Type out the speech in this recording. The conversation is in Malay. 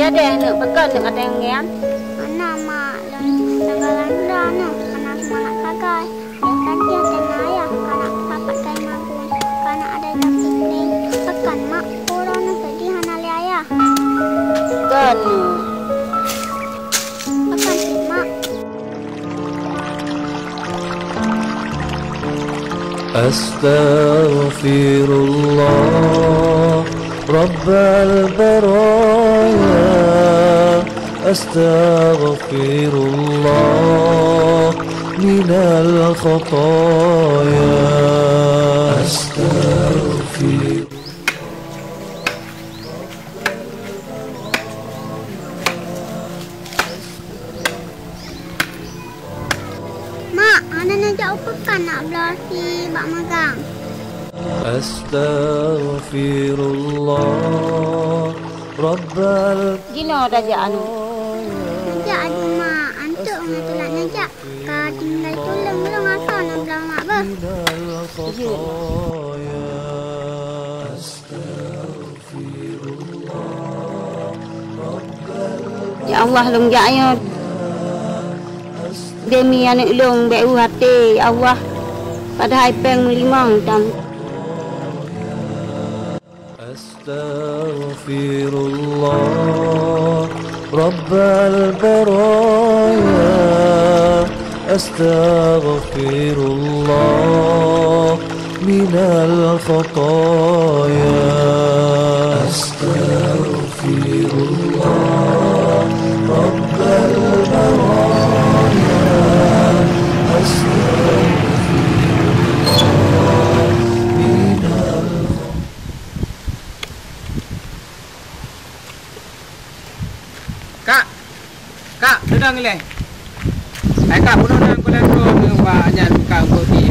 jadi nak pekan nak kata yang ngian. Mana mak langgaran dah no, karena semua nak pakai. Kan dia tengah ya, karena dapat kain magun, karena ada dapur ni. Pekan mak kurang nak pergi hana liaya. Kan. Pekan si mak. Astaghfirullah Rabbal baraya Astaghfirullah minal khataya Astaghfirullah. Mak, ana nak jauh pekan nak belah si bak magang. Astaghfirullah Rabbal. Gino raja anu. Najak ada mak, antuk orang tu nak najak. Kau tinggal tolong belum asal nak belah mak ber. Ya Allah long jaya. Demi anak long beu hati ya Allah. Pada peng melimang tam. Astaghfirullah Rabbal baraya Astaghfirullah minal khataya Astaghfirullah Rabbal baraya Astaghfirullah minal. Kak, sedang le. Kak, puno nang kulan ko ng ba nya ka ko di